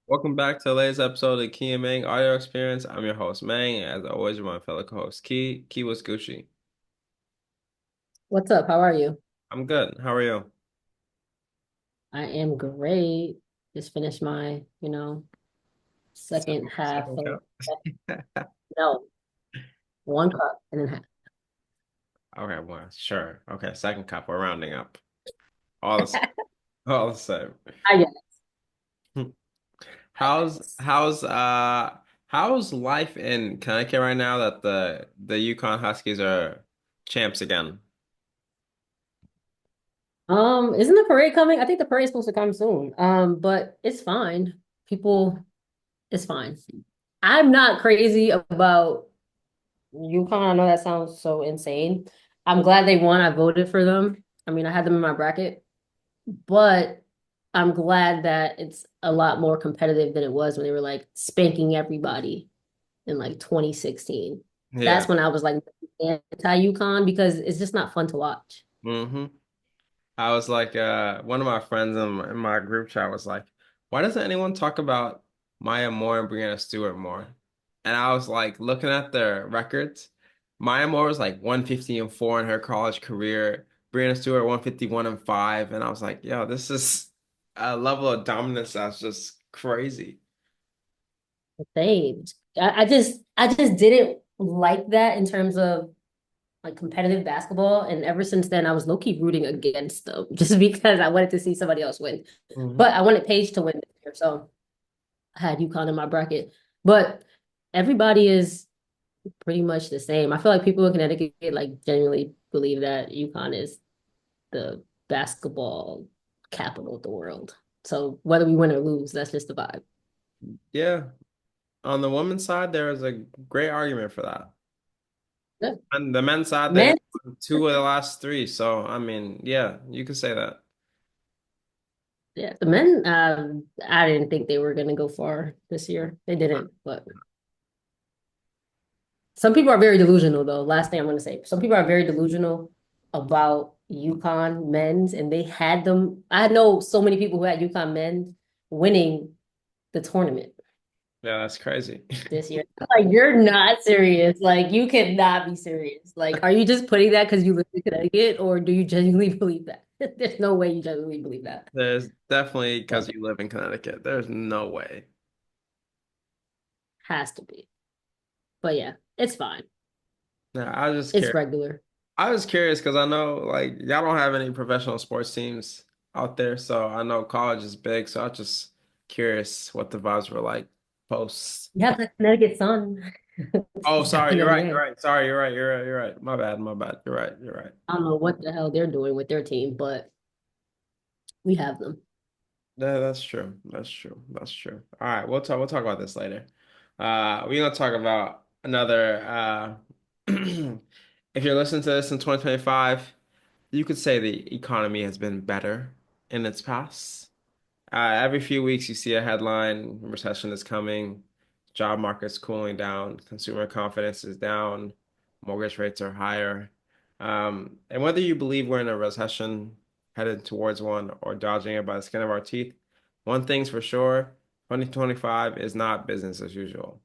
Welcome back to the latest episode of Key and Mang Audio Experience. I'm your host, Mang. As always, with my fellow co-host, Key. Key was Gucci. What's up? How are you? I'm good. How are you? I am great. Just finished my, second half Second of cup. no, one cup and then half. Okay, well, sure. Okay, second cup. We're rounding up. All the same. All the same. I guess. How's life in Connecticut right now that the Yukon Huskies are champs again? Isn't the parade coming? I think the parade's supposed to come soon. But it's fine. People, it's fine. I'm not crazy about UConn. I know that sounds so insane. I'm glad they won. I voted for them. I mean, I had them in my bracket, but I'm glad that it's a lot more competitive than it was when they were like spanking everybody in like 2016. Yeah. That's when I was like anti-UConn because it's just not fun to watch. hmm I was like, one of my friends in my group chat was like, why doesn't anyone talk about Maya Moore and Brianna Stewart more? And I was like, looking at their records. Maya Moore was like 150-4 in her college career. Brianna Stewart 151-5. And I was like, yo, this is a level of dominance that's just crazy. They, I just didn't like that in terms of like competitive basketball. And ever since then, I was low-key rooting against them just because I wanted to see somebody else win. hmm But I wanted Paige to win this year, so I had UConn in my bracket. But everybody is pretty much the same. I feel like people in Connecticut like genuinely believe that UConn is the basketball capital of the world. So whether we win or lose, that's just the vibe. Yeah. On the women's side, there is a great argument for that. Yeah. And the men's side, they Men, won two of the last three. So, I mean, yeah, you could say that. yeah, the men. I didn't think they were gonna go far this year. They didn't, but some people are very delusional. Though, last thing I'm gonna say, some people are very delusional about UConn men's, and they had them. I know so many people who had UConn men winning the tournament Yeah, that's crazy. this year. Like, you're not serious. Like, you cannot be serious. Like, are you just putting that because you live in Connecticut, or do you genuinely believe that? There's no way you genuinely believe that. There's definitely because But you live in Connecticut. There's no way. has to be. But yeah, it's fine. Yeah, I was just It's curious. regular. I was curious because I know like y'all don't have any professional sports teams out there, so I know college is big. So I was just curious what the vibes were like post. Yeah, the Connecticut Sun Oh, is sorry, you're right. definitely You're there. right. Sorry, you're right. You're right. You're right. My bad. My bad. You're right. You're right. I don't know what the hell they're doing with their team, but we have them. Yeah, that's true. That's true. That's true. All right, we'll talk. We'll talk about this later. We're gonna talk about another. If you're listening to this in 2025, you could say the economy has been better in its past. Every few weeks, you see a headline: recession is coming, job market's cooling down, consumer confidence is down, mortgage rates are higher. And whether you believe we're in a recession, headed towards one, or dodging it by the skin of our teeth, one thing's for sure, 2025 is not business as usual.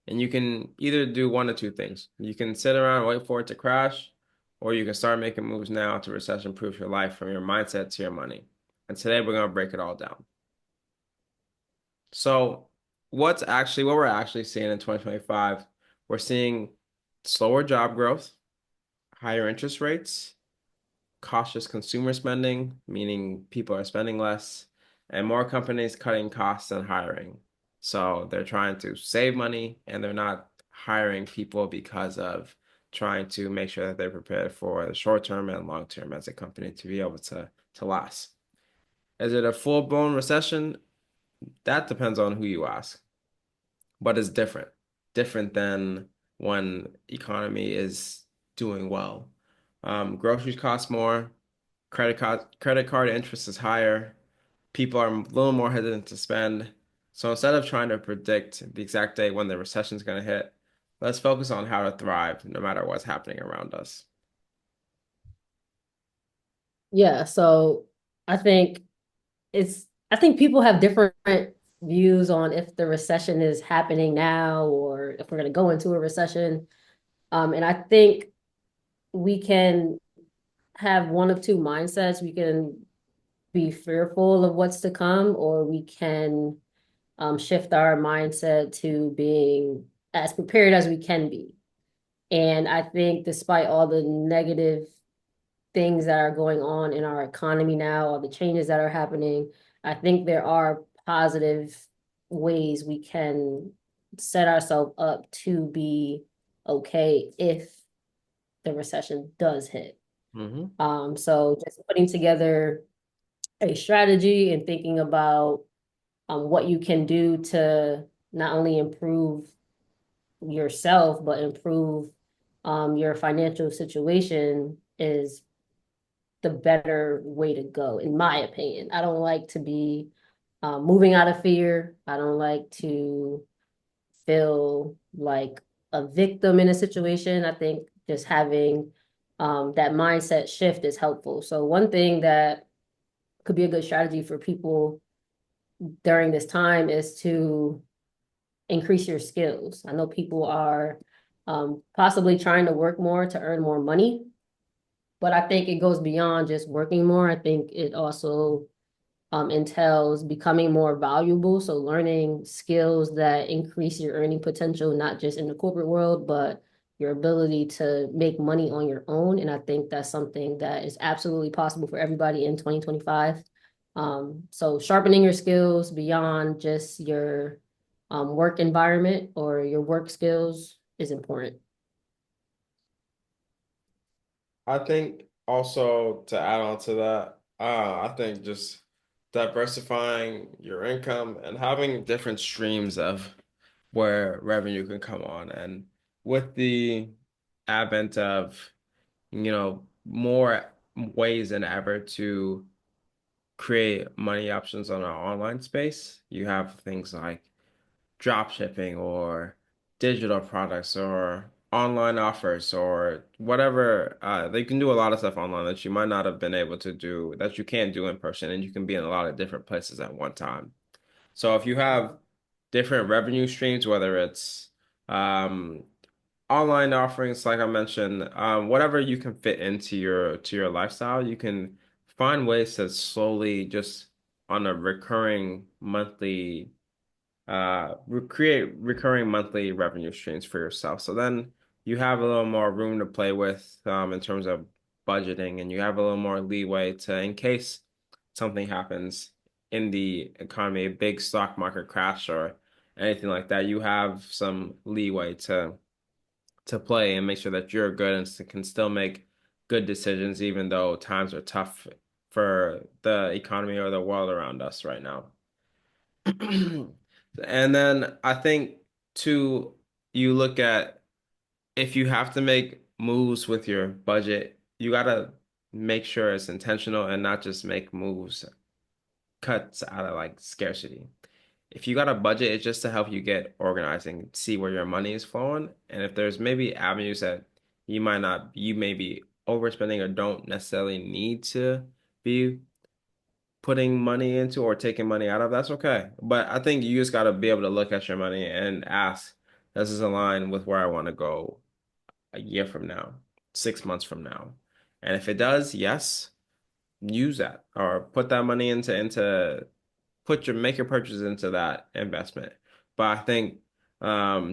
And you can either do one of two things. You can sit around and wait for it to crash, or you can start making moves now to recession-proof your life from your mindset to your money. And today we're going to break it all down. So, what we're actually seeing in 2025, we're seeing slower job growth, higher interest rates, cautious consumer spending, meaning people are spending less, and more companies cutting costs and hiring. So they're trying to save money and they're not hiring people because of trying to make sure that they're prepared for the short term and long term as a company to be able to last. Is it a full-blown recession? That depends on who you ask, but it's different. Different than when economy is doing well. Groceries cost more, credit card interest is higher. People are a little more hesitant to spend. So instead of trying to predict the exact day when the recession is going to hit, let's focus on how to thrive no matter what's happening around us. Yeah, so I think I think people have different views on if the recession is happening now or if we're going to go into a recession. And I think we can have one of two mindsets. We can be fearful of what's to come, or we can shift our mindset to being as prepared as we can be. And I think despite all the negative things that are going on in our economy now, all the changes that are happening, I think there are positive ways we can set ourselves up to be okay if the recession does hit. Hmm. So just putting together a strategy and thinking about what you can do to not only improve yourself, but improve your financial situation is the better way to go, in my opinion. I don't like to be moving out of fear. I don't like to feel like a victim in a situation. I think just having that mindset shift is helpful. So, one thing that could be a good strategy for people during this time is to increase your skills. I know people are possibly trying to work more to earn more money, but I think it goes beyond just working more. I think it also entails becoming more valuable. So learning skills that increase your earning potential, not just in the corporate world, but your ability to make money on your own. And I think that's something that is absolutely possible for everybody in 2025. So sharpening your skills beyond just your work environment or your work skills is important. I think also to add on to that, I think just diversifying your income and having different streams of where revenue can come on. And with the advent of, more ways than ever to create money options on our online space, you have things like drop shipping or digital products or online offers or whatever. They can do a lot of stuff online that you might not have been able to do, that you can't do in person, and you can be in a lot of different places at one time. So if you have different revenue streams, whether it's um, online offerings, like I mentioned, whatever you can fit into your lifestyle, you can find ways to slowly just on a recurring monthly create recurring monthly revenue streams for yourself. So then you have a little more room to play with in terms of budgeting, and you have a little more leeway to, in case something happens in the economy, a big stock market crash or anything like that, you have some leeway to play and make sure that you're good and can still make good decisions, even though times are tough for the economy or the world around us right now. And then I think too, you look at if you have to make moves with your budget, you gotta make sure it's intentional and not just make moves cuts out of like scarcity. If you got a budget, it's just to help you get organized and see where your money is flowing. And if there's maybe avenues that you may be overspending or don't necessarily need to be putting money into or taking money out of, that's okay. But I think you just got to be able to look at your money and ask, does this align with where I want to go a year from now, 6 months from now? And if it does, yes, use that or put that money into put your make your purchase into that investment. But I think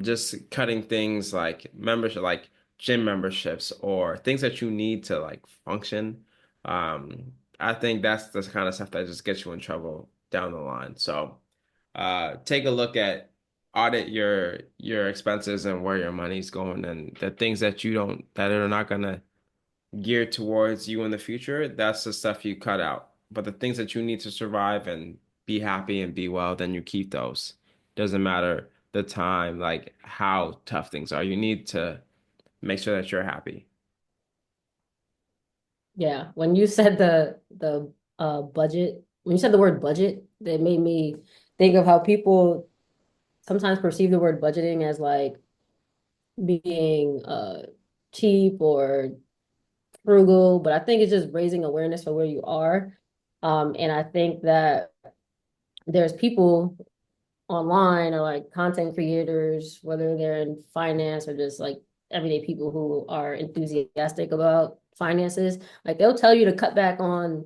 just cutting things like membership, like gym memberships or things that you need to like function, I think that's the kind of stuff that just gets you in trouble down the line. So take a look at audit your expenses and where your money's going and the things that you don't that are not gonna geared towards you in the future, that's the stuff you cut out. But the things that you need to survive and be happy and be well, then you keep those. Doesn't matter the time, like how tough things are. You need to make sure that you're happy. Yeah, when you said the budget, when you said the word budget, that made me think of how people sometimes perceive the word budgeting as like being cheap or frugal, but I think it's just raising awareness for where you are. And I think that there's people. online or like content creators, whether they're in finance or just like everyday people who are enthusiastic about finances, like they'll tell you to cut back on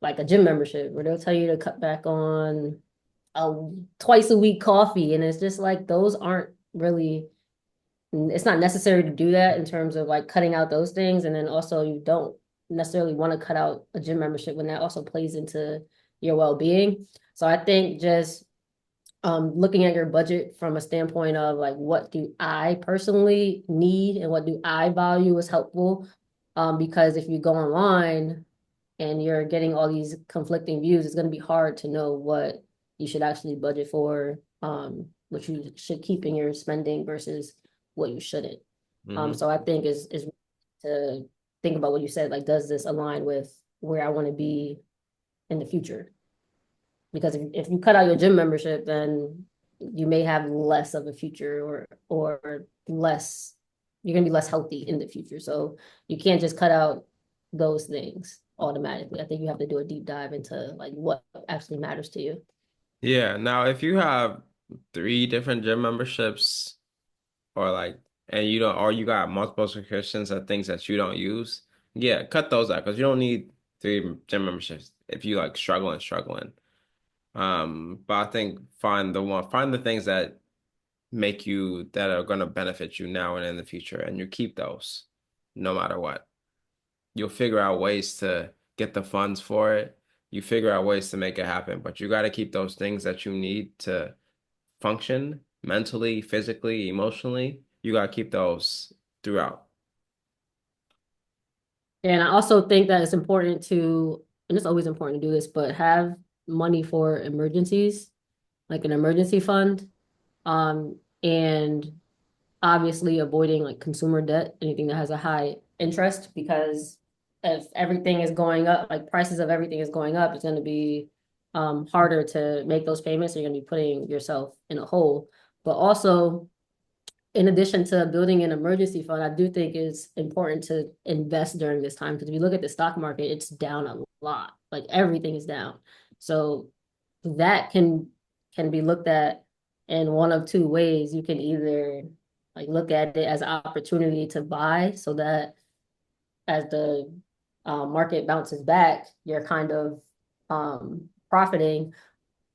like a gym membership, or they'll tell you to cut back on a twice a week coffee. And it's just like those aren't really, it's not necessary to do that in terms of like cutting out those things. And then also you don't necessarily want to cut out a gym membership when that also plays into your well-being. So I think just looking at your budget from a standpoint of like what do I personally need and what do I value is helpful. Because if you go online and you're getting all these conflicting views, it's going to be hard to know what you should actually budget for, what you should keep in your spending versus what you shouldn't. Hmm. So I think is to think about what you said, like, does this align with where I want to be in the future? Because if you cut out your gym membership, then you may have less of a future or less, you're gonna be less healthy in the future. So you can't just cut out those things automatically. I think you have to do a deep dive into like what actually matters to you. Yeah. Now, if you have three different gym memberships, or like, and you don't, or you got multiple subscriptions of things that you don't use, yeah, cut those out because you don't need three gym memberships if you like struggling. But I think find the things that make you that are going to benefit you now and in the future, and you keep those no matter what. You'll figure out ways to get the funds for it. You figure out ways to make it happen, but you got to keep those things that you need to function mentally, physically, emotionally. You got to keep those throughout. And I also think that it's important to, and it's always important to do this, but have money for emergencies, like an emergency fund. And obviously avoiding like consumer debt, anything that has a high interest, because if everything is going up, like prices of everything is going up, it's going to be harder to make those payments. You're going to be putting yourself in a hole. But also, in addition to building an emergency fund, I do think it's important to invest during this time because if you look at the stock market, it's down a lot. Like everything is down. So that can be looked at in one of two ways. You can either like look at it as an opportunity to buy so that as the market bounces back, you're kind of profiting,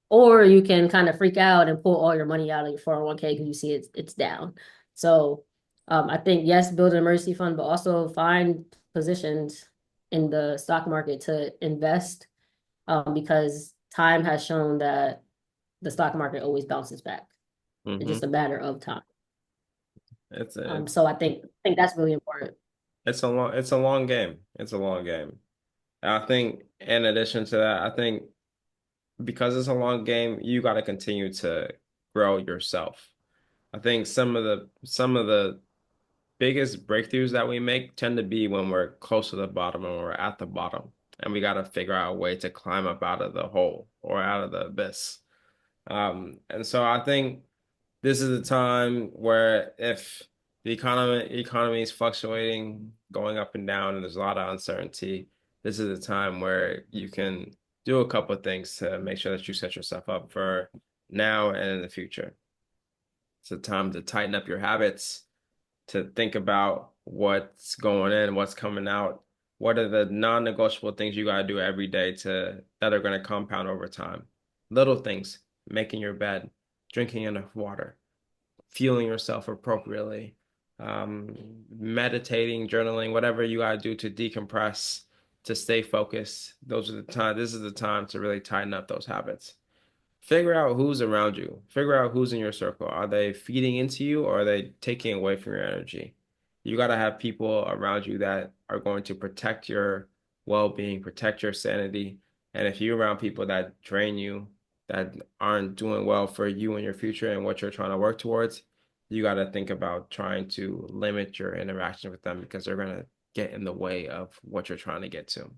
or you can kind of freak out and pull all your money out of your 401k because you see it's down. So I think yes, build an emergency fund, but also find positions in the stock market to invest because time has shown that the stock market always bounces back. It's Hmm. just a matter of time. It's So I think that's really important. it's a long game. It's a long game. And I think in addition to that, I think because it's a long game, you got to continue to grow yourself. I think some of the biggest breakthroughs that we make tend to be when we're close to the bottom and we're at the bottom, and we got to figure out a way to climb up out of the hole or out of the abyss. And so I think this is a time where if the economy is fluctuating, going up and down, and there's a lot of uncertainty, this is a time where you can do a couple of things to make sure that you set yourself up for now and in the future. It's a time to tighten up your habits, to think about what's going in, what's coming out, what are the non-negotiable things you got to do every day to that are going to compound over time. Little things, making your bed, drinking enough water, fueling yourself appropriately, meditating, journaling, whatever you got to do to decompress, to stay focused. Those are the time. This is the time to really tighten up those habits. Figure out who's around you. Figure out who's in your circle. Are they feeding into you or are they taking away from your energy? You got to have people around you that are going to protect your well-being, protect your sanity. And if you're around people that drain you, that aren't doing well for you and your future and what you're trying to work towards, you got to think about trying to limit your interaction with them because they're going to get in the way of what you're trying to get to.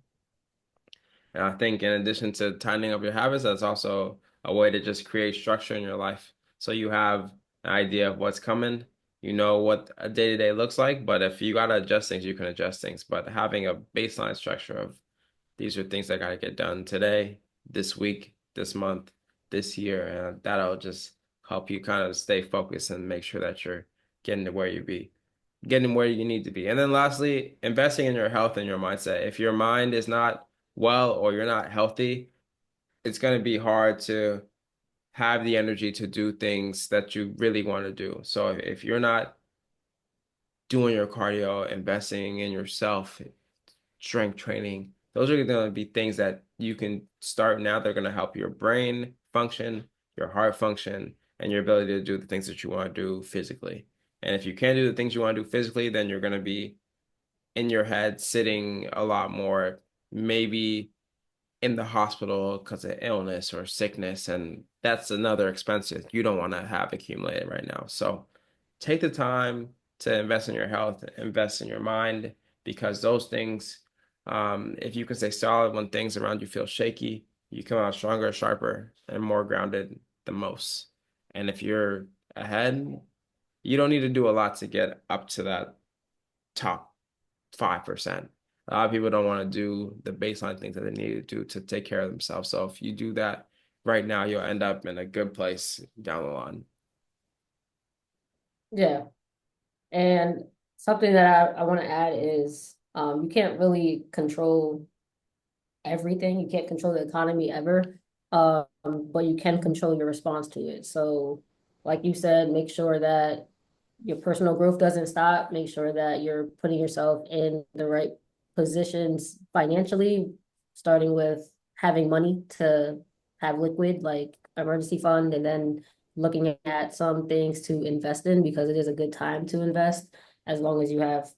And I think in addition to tightening up your habits, that's also a way to just create structure in your life. So you have an idea of what's coming, you know what a day-to-day looks like, but if you gotta adjust things, you can adjust things. But having a baseline structure of these are things that gotta get done today, this week, this month, this year, and that'll just help you kind of stay focused and make sure that you're getting to where you be, getting where you need to be. And then lastly, investing in your health and your mindset. If your mind is not well or you're not healthy, it's going to be hard to have the energy to do things that you really want to do. So if you're not doing your cardio, investing in yourself, strength training, those are going to be things that you can start now. They're going to help your brain function, your heart function, and your ability to do the things that you want to do physically. And if you can't do the things you want to do physically, then you're going to be in your head sitting a lot more, maybe in the hospital because of illness or sickness, and that's another expense that you don't want to have accumulated right now. So take the time to invest in your health, invest in your mind, because those things, if you can stay solid when things around you feel shaky, you come out stronger, sharper, and more grounded than most. And if you're ahead, you don't need to do a lot to get up to that top 5%. A lot of people don't want to do the baseline things that they need to do to take care of themselves. So if you do that right now, you'll end up in a good place down the line. Yeah. And something that I want to add is you can't really control everything. You can't control the economy ever, but you can control your response to it. So, like you said, make sure that your personal growth doesn't stop. Make sure that you're putting yourself in the right positions financially, starting with having money to have liquid, like emergency fund, and then looking at some things to invest in because it is a good time to invest as long as you have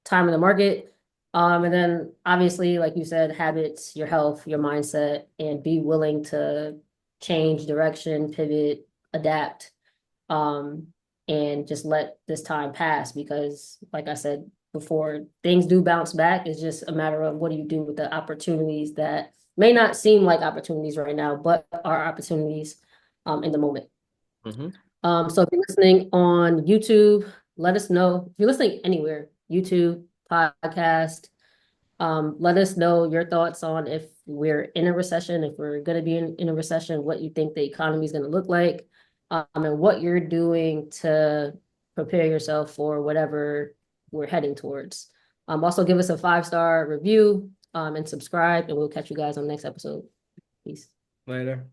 time in the market. And then obviously, like you said, habits, your health, your mindset, and be willing to change direction, pivot, adapt, um, and just let this time pass because, like I said before, things do bounce back. It's just a matter of what do you do with the opportunities that may not seem like opportunities right now, but are opportunities in the moment. Hmm. So if you're listening on YouTube, let us know. If you're listening anywhere, YouTube, podcast, let us know your thoughts on if we're in a recession, if we're going to be in a recession, what you think the economy is going to look like, and what you're doing to prepare yourself for whatever we're heading towards. Also give us a 5-star review, and subscribe, and we'll catch you guys on the next episode. Peace. Later.